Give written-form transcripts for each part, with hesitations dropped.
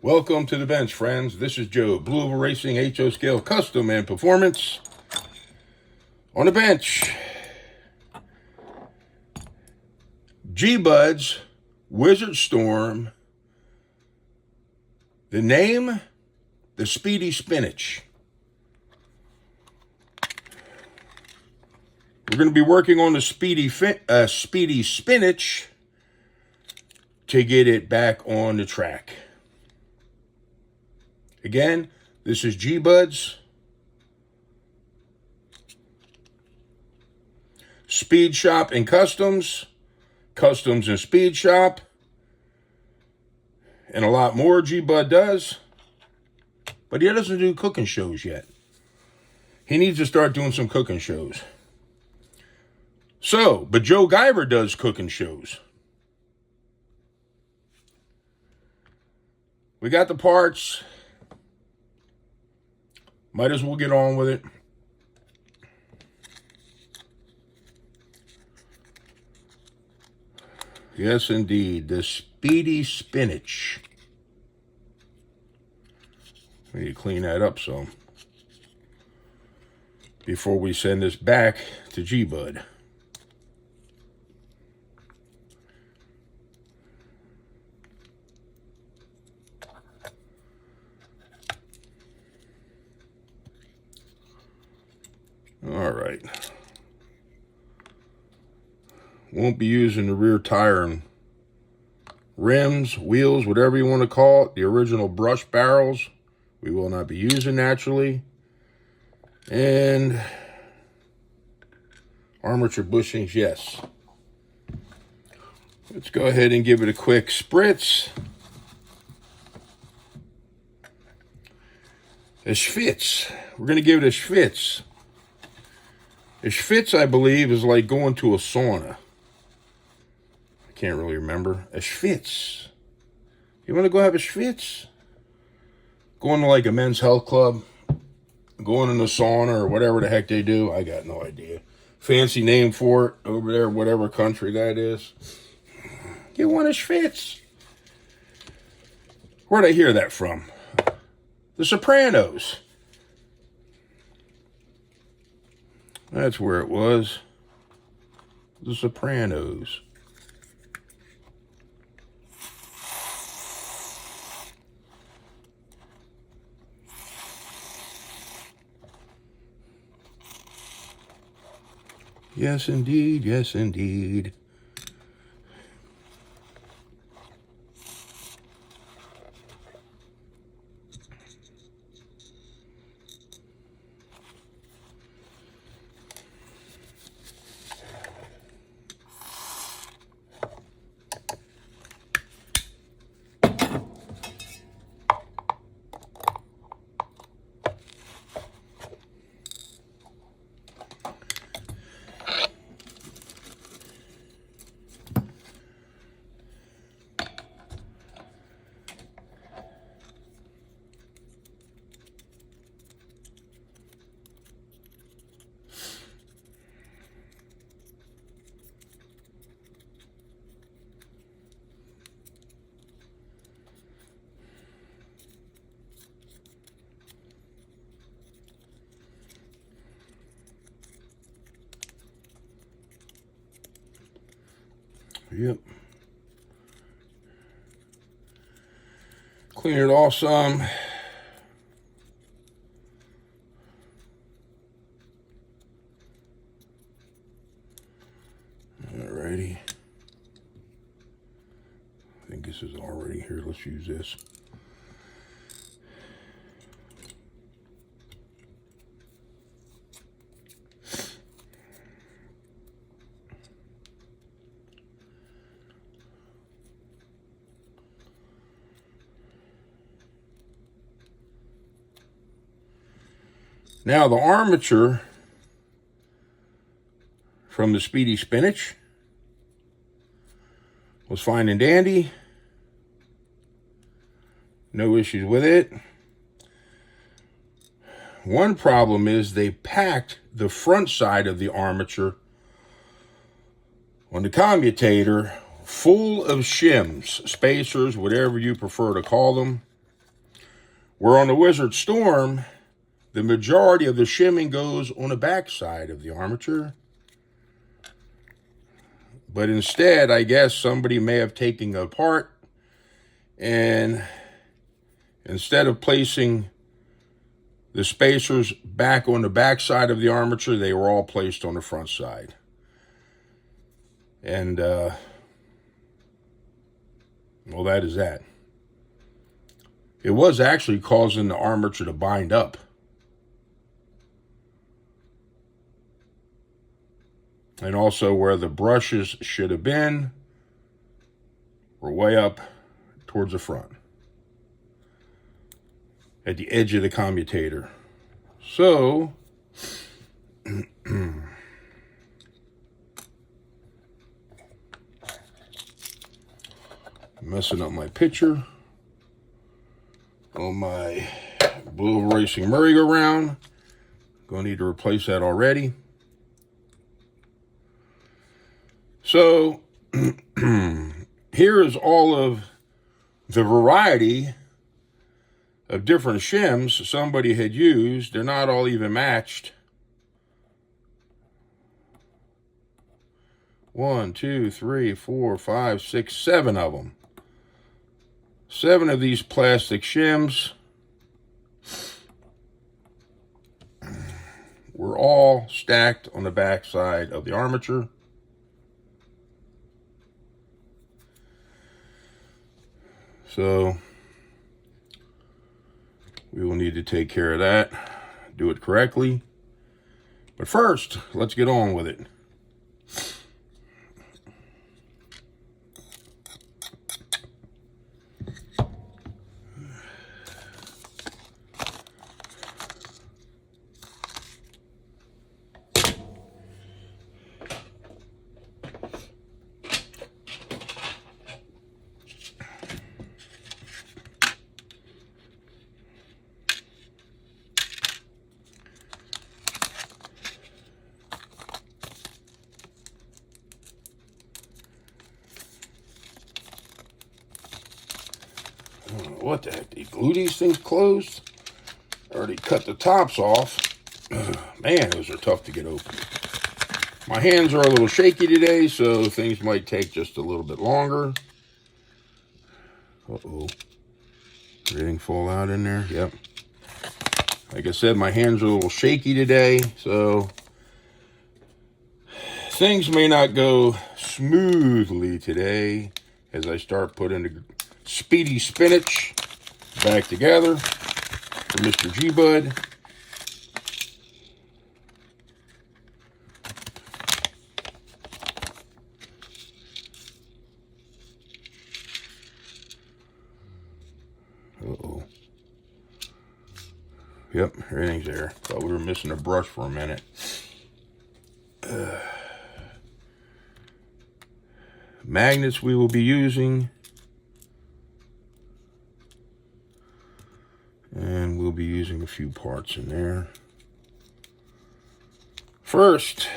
Welcome to the bench, friends. This is Joe, Blue Oval Racing HO Scale Custom and Performance. On the bench, Gbuds Wizzard Storm. The name, the Speedy Spinach. We're going to be working on the Speedy Spinach to get it back on the track. Again, this is Gbuds Speed Shop and Customs and Speed Shop, and a lot more Gbud does. But he doesn't do cooking shows yet. He needs to start doing some cooking shows. But Joe Guyver does cooking shows. We got the parts. Might as well get on with it. Yes, indeed. The Speedy Spinach. We need to clean that up some before we send this back to Gbud. All right. Won't be using the rear tire and rims, wheels, whatever you want to call it. The original brush barrels we will not be using naturally. And armature bushings, yes. Let's go ahead and give it a quick spritz. A schwitz. We're going to give it a schwitz. A schwitz, I believe, is like going to a sauna. I can't really remember. A schwitz. You want to go have a schwitz? Going to like a men's health club? Going in the sauna or whatever the heck they do? I got no idea. Fancy name for it over there, whatever country that is. You want a schwitz? Where'd I hear that from? The Sopranos. That's where it was. The Sopranos. Yes, indeed. Yes, indeed. Yep. Clean it off some. Alrighty. I think this is already here. Let's use this. Now, the armature from the Speedy Spinach was fine and dandy. No issues with it. One problem is they packed the front side of the armature on the commutator full of shims, spacers, whatever you prefer to call them. Where on the Wizzard Storm, the majority of the shimming goes on the back side of the armature. But instead, I guess somebody may have taken it apart, and instead of placing the spacers back on the back side of the armature, they were all placed on the front side. And, well, that is that. It was actually causing the armature to bind up. And also where the brushes should have been were way up towards the front, at the edge of the commutator. So, messing up my picture on my Blue Racing merry-go-round. Gonna need to replace that already. So, here is all of the variety of different shims somebody had used. They're not all even matched. 1, 2, 3, 4, 5, 6, 7 of them. 7 of these plastic shims were all stacked on the back side of the armature. So we will need to take care of that, do it correctly. But first, let's get on with it. What the heck? They glue these things closed? I already cut the tops off. Man, those are tough to get open. My hands are a little shaky today, so things might take just a little bit longer. Uh-oh. Everything fall out in there? Yep. Like I said, my hands are a little shaky today, so things may not go smoothly today as I start putting the Speedy Spinach back together for Mr. Gbud. Uh-oh. Yep, everything's there. Thought we were missing a brush for a minute. Magnets we will be using. And we'll be using a few parts in there. First,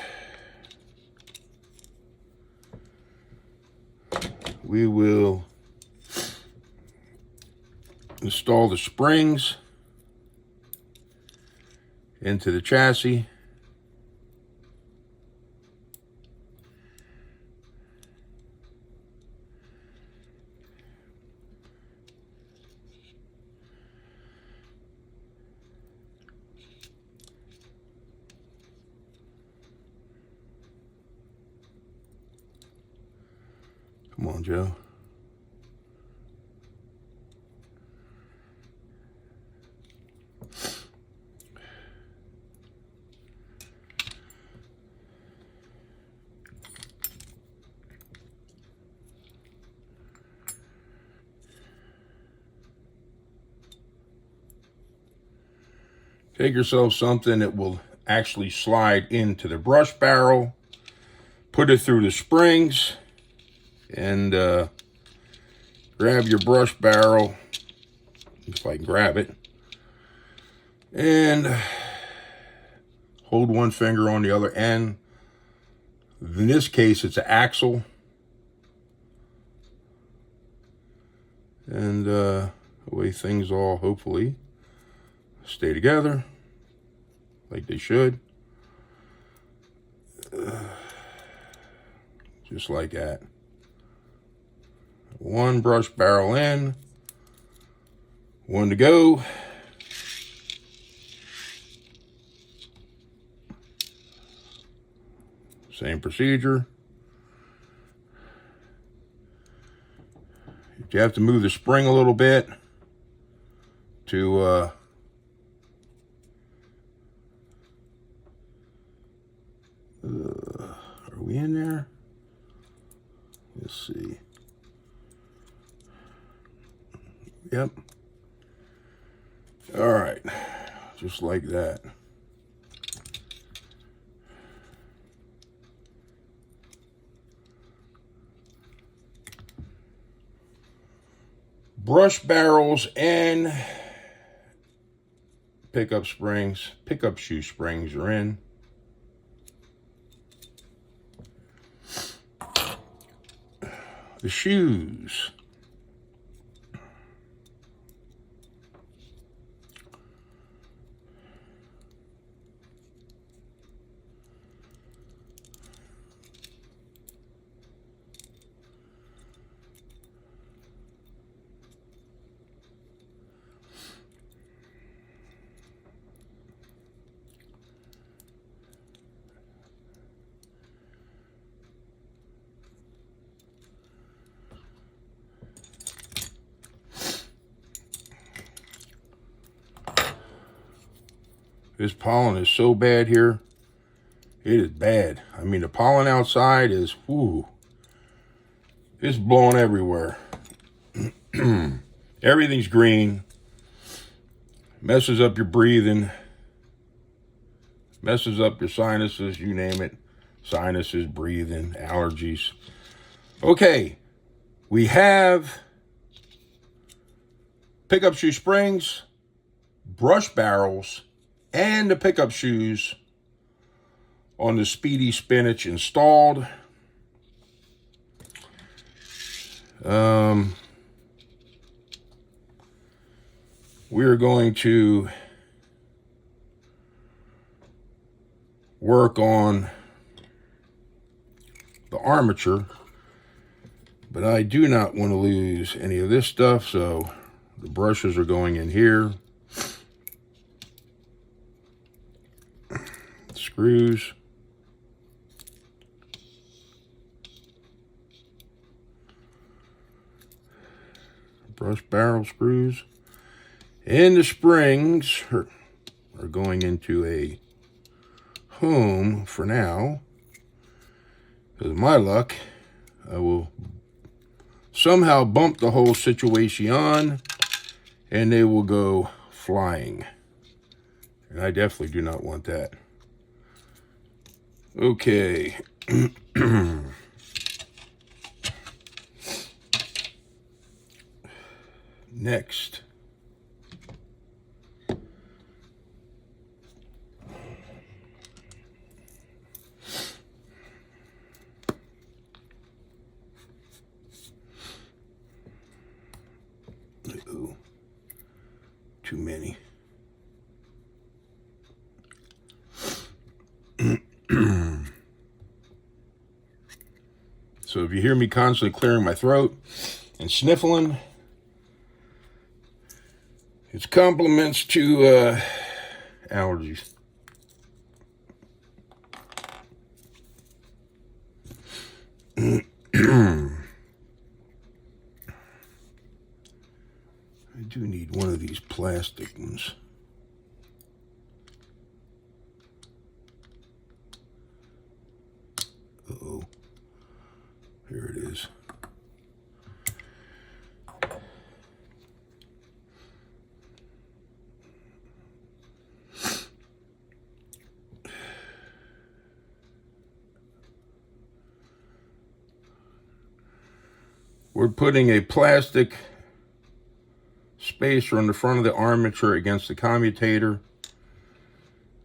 we will install the springs into the chassis. Come on, Joe. Take yourself something that will actually slide into the brush barrel, put it through the springs, and grab your brush barrel, if I can grab it, and hold one finger on the other end. In this case, it's an axle. And away things all hopefully stay together like they should. Just like that. One brush barrel in, one to go. Same procedure. You have to move the spring a little bit to are we in there? Let's see. Yep. All right. Just like that. Brush barrels and pickup shoe springs are in. The shoes. This pollen is so bad here. It is bad. I mean, the pollen outside is, whoo, it's blowing everywhere. Everything's green. Messes up your breathing. Messes up your sinuses, you name it. Sinuses, breathing, allergies. Okay, we have pickup shoe springs, brush barrels, and the pickup shoes on the Speedy Spinach installed. We're going to work on the armature, but I do not want to lose any of this stuff, so the brushes are going in here. Screws. Brush barrel screws. And the springs are going into a home for now. With my luck, I will somehow bump the whole situation and they will go flying. And I definitely do not want that. Okay. Next. Uh-oh. Too many. So if you hear me constantly clearing my throat and sniffling, it's compliments to allergies. I do need one of these plastic ones. Uh-oh. Here it is. We're putting a plastic spacer on the front of the armature against the commutator.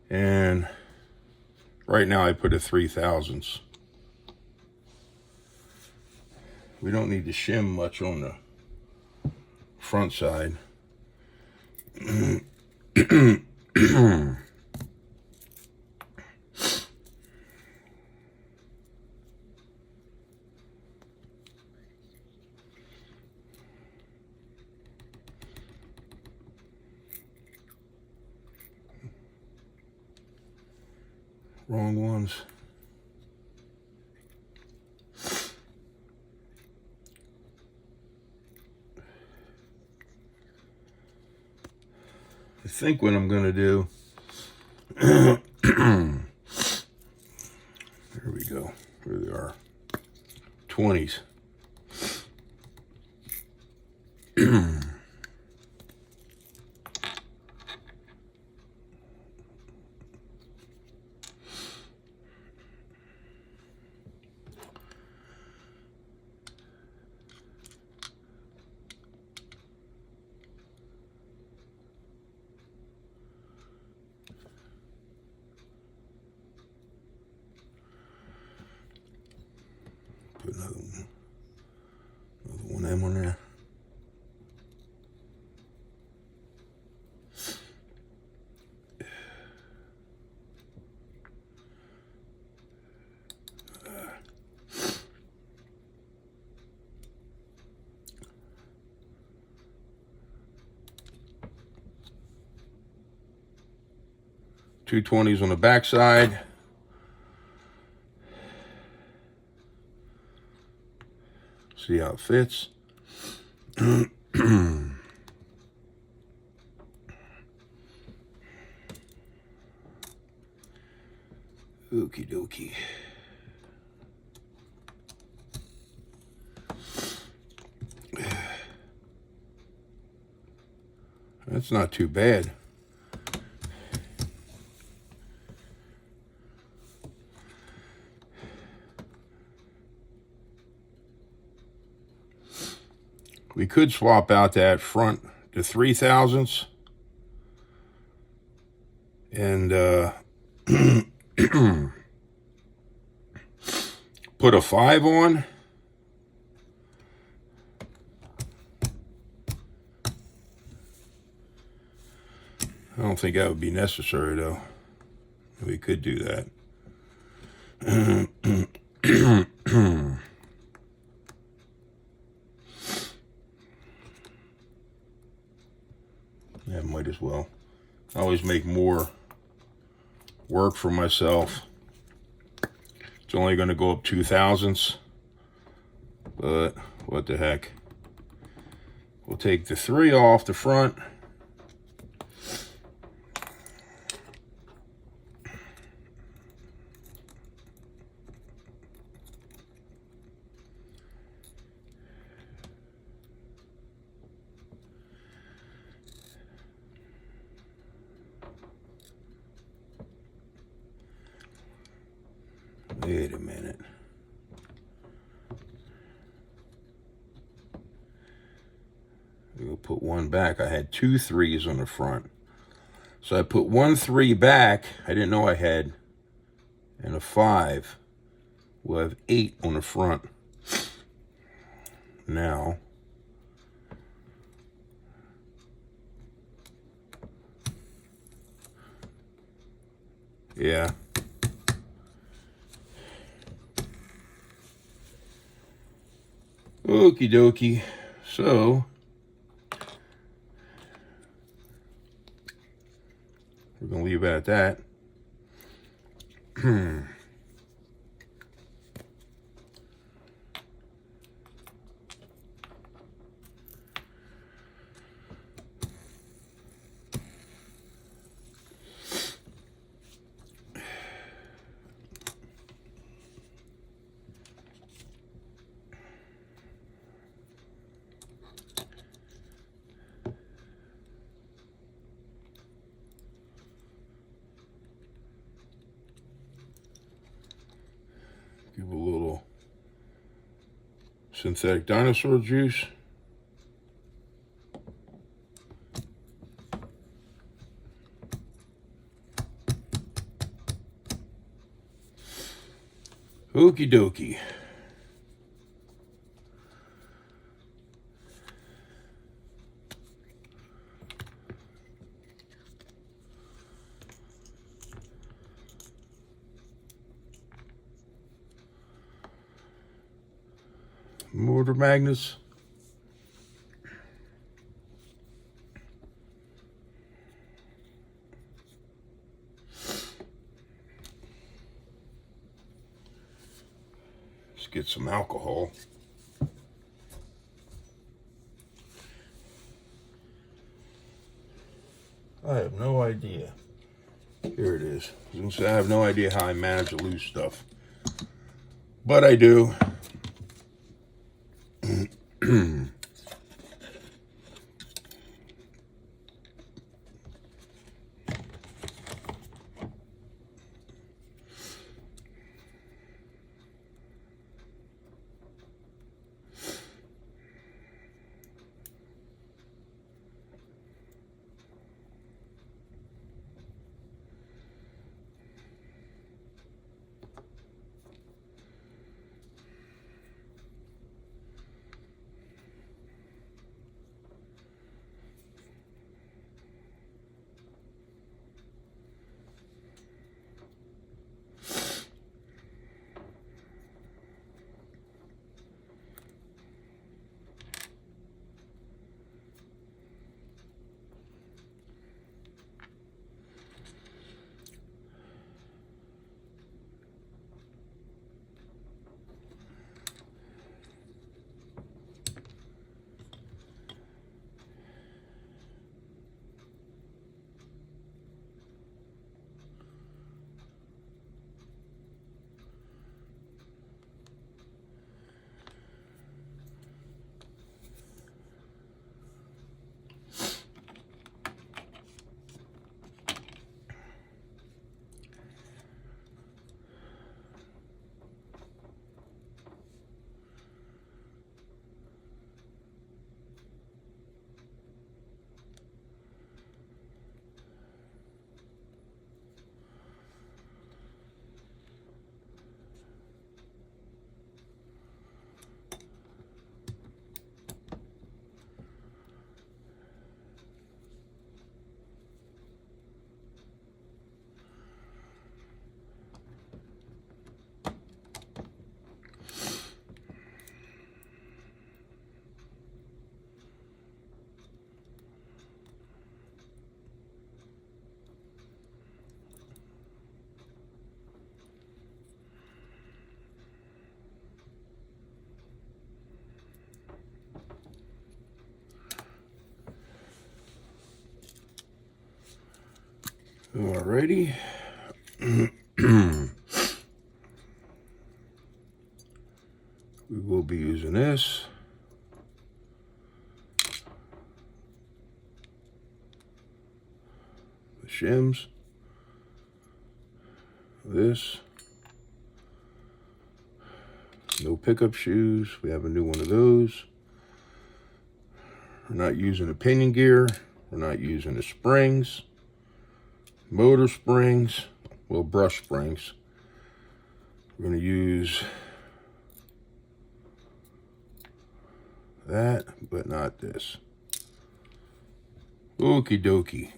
And right now I put a 3/1000. We don't need to shim much on the front side. Wrong ones. I think what I'm going to do, there we go, here they are, 20s. Put another one M on there. Two 20s on the back side. See how it fits. Okie dokie. That's not too bad. We could swap out that front to 3/1000 and put a 5 on. I don't think that would be necessary though. We could do that. Yeah, might as well. I always make more work for myself. It's only going to go up 2/1000, but what the heck. We'll take the 3 off the front. Wait a minute. We'll put one back. I had 2 3s on the front. So I put 1 3 back. I didn't know I had. And a 5. We'll have 8 on the front. Now. Yeah. Okie dokie. So, we're going to leave it at that. Give a little synthetic dinosaur juice. Okie dokie. motor magnets. Let's get some alcohol. I have no idea. Here it is. I have no idea how I manage to lose stuff. But I do. Alrighty. We will be using this. The shims. This. No pickup shoes. We have a new one of those. We're not using the pinion gear. We're not using the springs. Motor springs. Well, brush springs. We're going to use that, but not this. Okie dokie.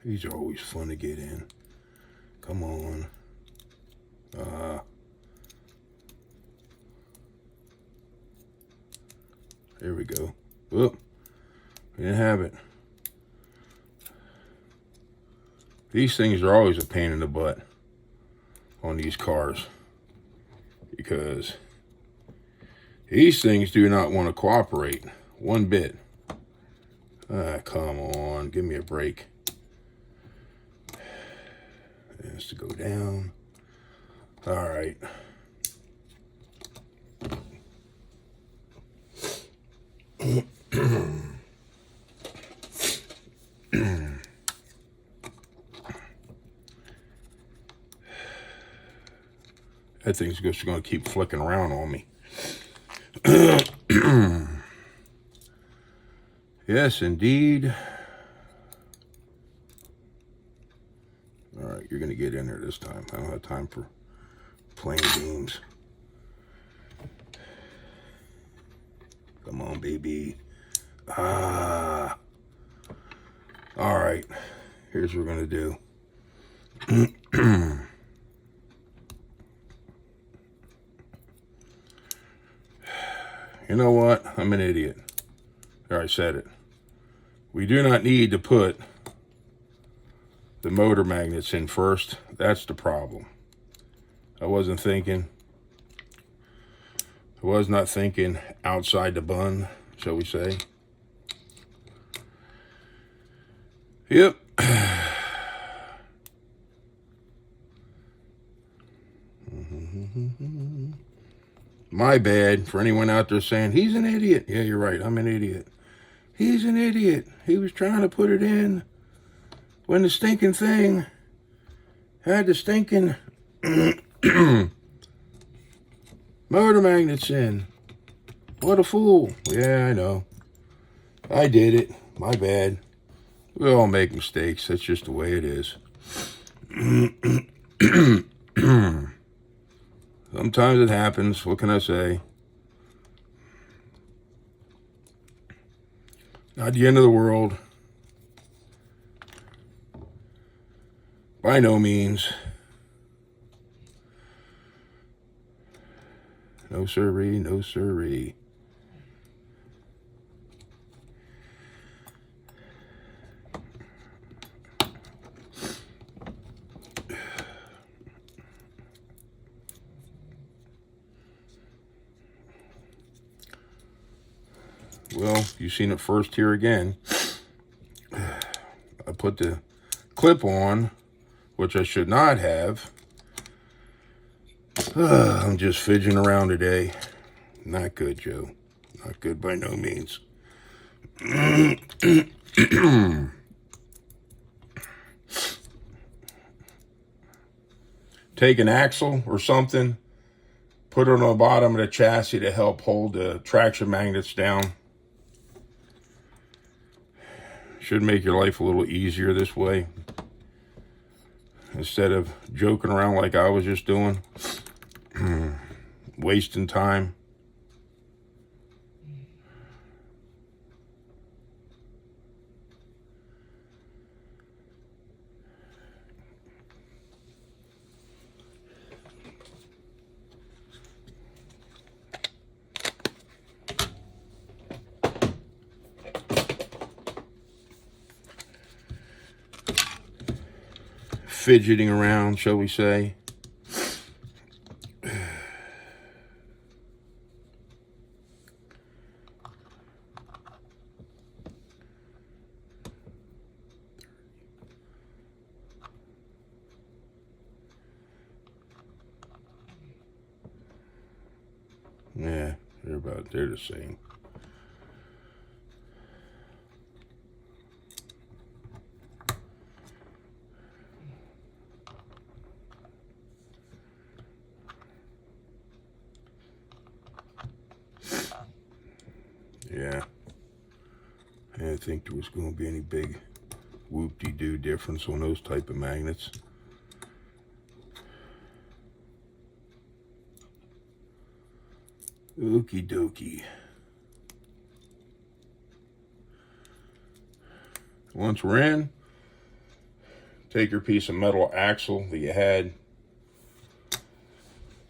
These are always fun to get in. Come on. There we go. Whoop. We didn't have it. These things are always a pain in the butt on these cars, because these things do not want to cooperate one bit. Come on. Give me a break. It has to go down. All right. That thing's just going to keep flicking around on me. Yes, indeed. All right, you're going to get in there this time. I don't have time for playing games. Come on, baby. All right. Here's what we're going to do. You know what? I'm an idiot. There, I said it. We do not need to put the motor magnets in first. That's the problem. I wasn't thinking. I was not thinking outside the bun, shall we say. Yep. My bad for anyone out there saying, he's an idiot. Yeah, you're right. I'm an idiot. He's an idiot. He was trying to put it in when the stinking thing had the stinking motor magnets in. What a fool. Yeah, I know. I did it. My bad. We all make mistakes. That's just the way it is. Sometimes it happens. What can I say? Not the end of the world. By no means. No sirree, no sirree. Well, you've seen it first here again. I put the clip on, which I should not have. I'm just fidgeting around today. Not good, Joe. Not good by no means. Take an axle or something, put it on the bottom of the chassis to help hold the traction magnets down. Should make your life a little easier this way. Instead of joking around like I was just doing. Wasting time. Fidgeting around, shall we say. Yeah, they're the same. Yeah, I didn't think there was going to be any big whoop-de-doo difference on those type of magnets. Okie dokie. Once we're in, take your piece of metal axle that you had.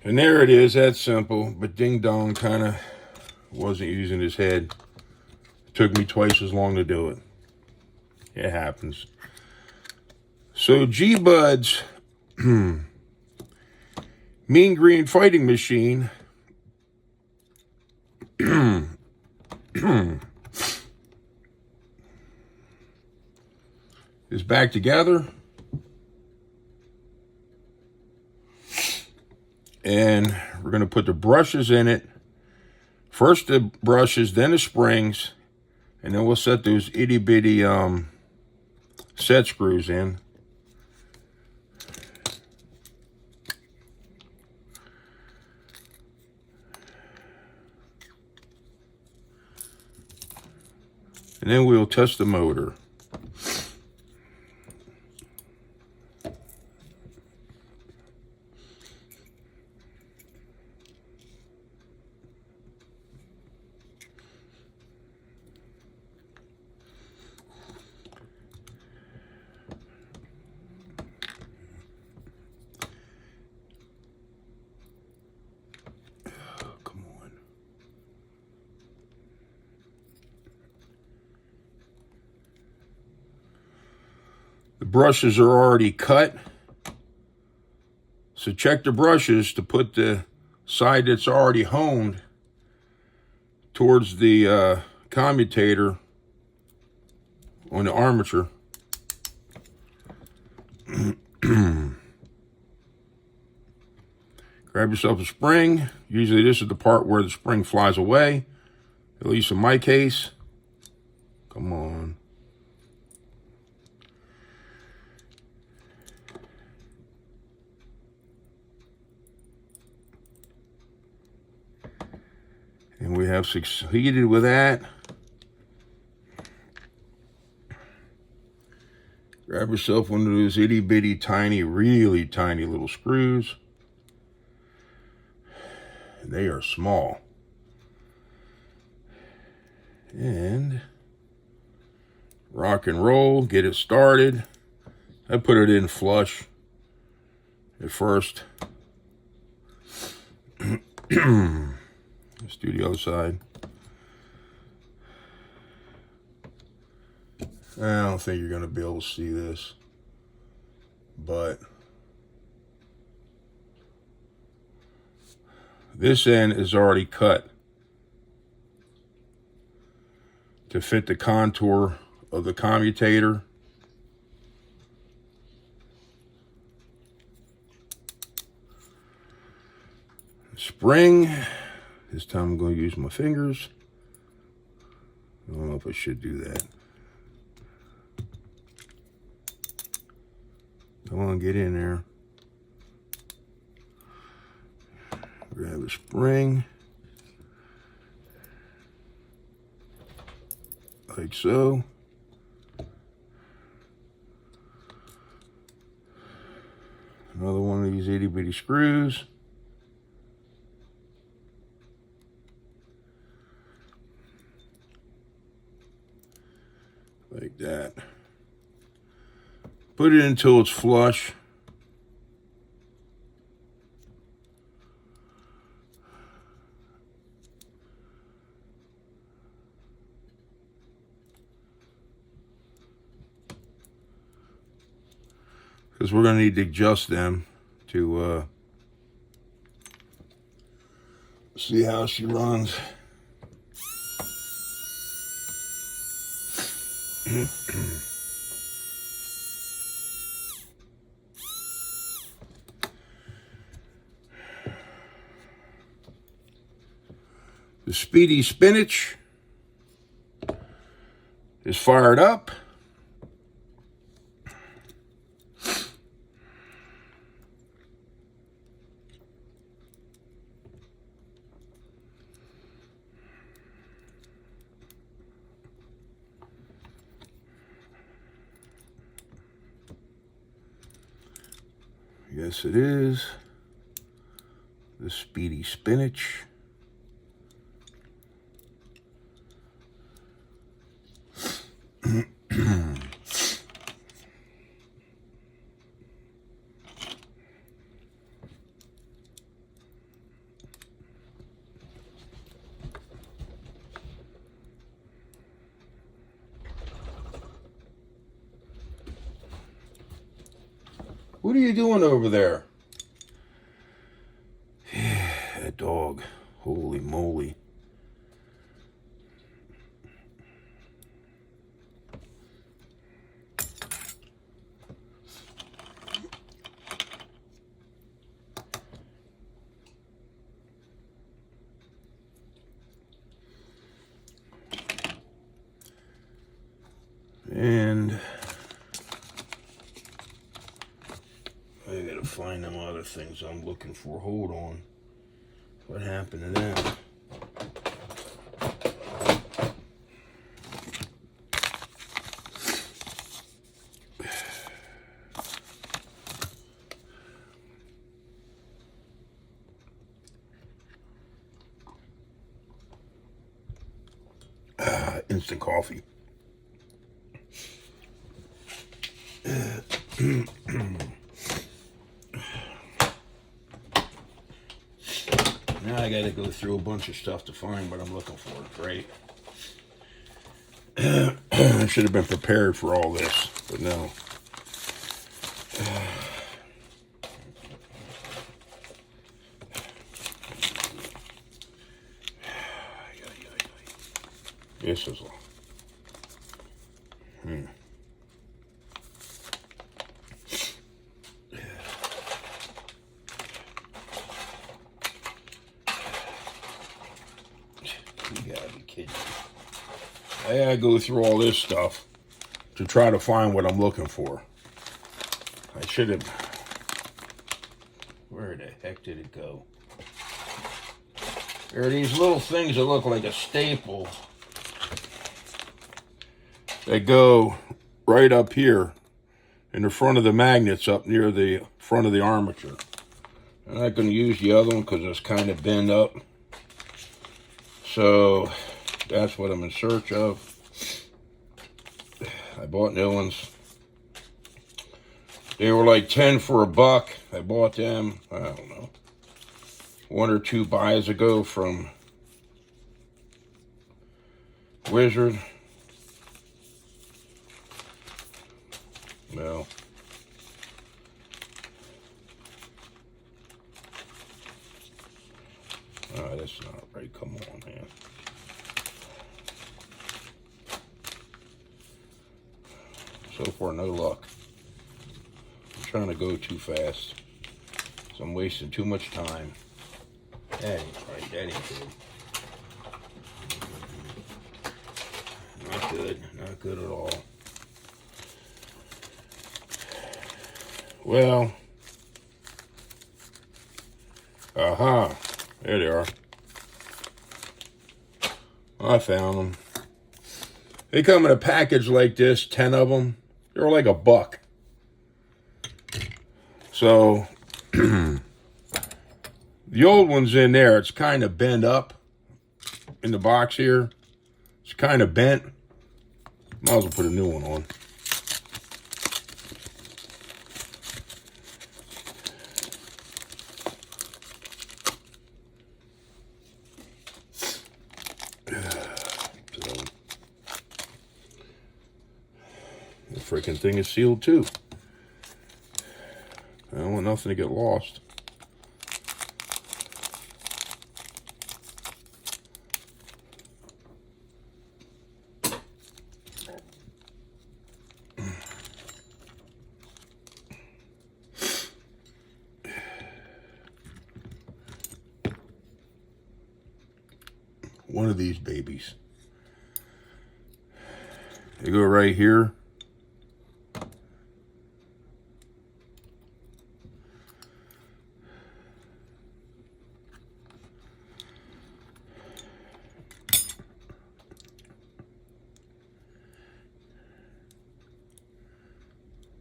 And there it is, that's simple. But Ding Dong kind of wasn't using his head. It took me twice as long to do it. It happens. So Gbuds Mean Green Fighting Machine is back together. And we're going to put the brushes in it. First the brushes, then the springs, and then we'll set those itty bitty set screws in. And then we'll test the motor. brushes are already cut. So check the brushes to put the side that's already honed towards the commutator on the armature. Grab yourself a spring. Usually this is the part where the spring flies away, at least in my case. Come on. And we have succeeded with that. Grab yourself one of those itty bitty tiny, really tiny little screws. They are small. And rock and roll, get it started. I put it in flush at first. Let's do the other side. I don't think you're going to be able to see this, but this end is already cut to fit the contour of the commutator. Spring. This time I'm going to use my fingers. I don't know if I should do that. Come on, get in there. Grab a spring. Like so. Another one of these itty bitty screws. Like that. Put it until it's flush. Because we're going to need to adjust them to see how she runs. The Speedy Spinach is fired up. Yes, it is. The Speedy Spinach. What are you doing over there? That dog. Holy moly. And I gotta find them other things I'm looking for. Hold on. What happened to them? Instant coffee. Now I gotta go through a bunch of stuff to find what I'm looking for. Great. I should have been prepared for all this, but no. This is You gotta be kidding me. I gotta go through all this stuff to try to find what I'm looking for. I should have... Where the heck did it go? There are these little things that look like a staple. They go right up here in the front of the magnets up near the front of the armature. I'm not going to use the other one because it's kind of bent up. So that's what I'm in search of. I bought new ones. They were like 10 for $1. I bought them, I don't know, 1 or 2 buys ago from Wizzard. Well, oh, that's not right. Come on, man. So far, no luck. I'm trying to go too fast, so I'm wasting too much time. That ain't right. That ain't good. Not good. Not good at all. Well, aha, there they are. I found them. They come in a package like this, 10 of them. They were like $1. So, the old one's in there. It's kind of bent up in the box here. It's kind of bent. Might as well put a new one on. The freaking thing is sealed too. I don't want nothing to get lost. One of these babies. They go right here.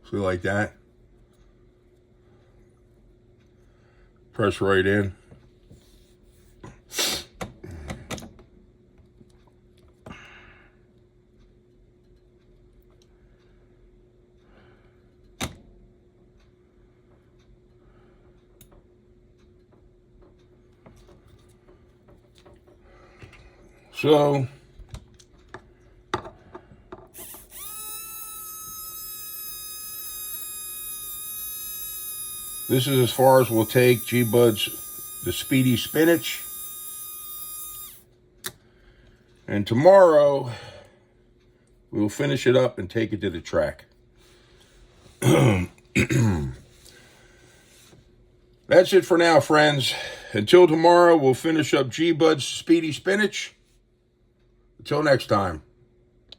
See, like that. Press right in. So, this is as far as we'll take Gbuds The Speedy Spinach. And tomorrow, we'll finish it up and take it to the track. That's it for now, friends. Until tomorrow, we'll finish up Gbuds Speedy Spinach. Until next time.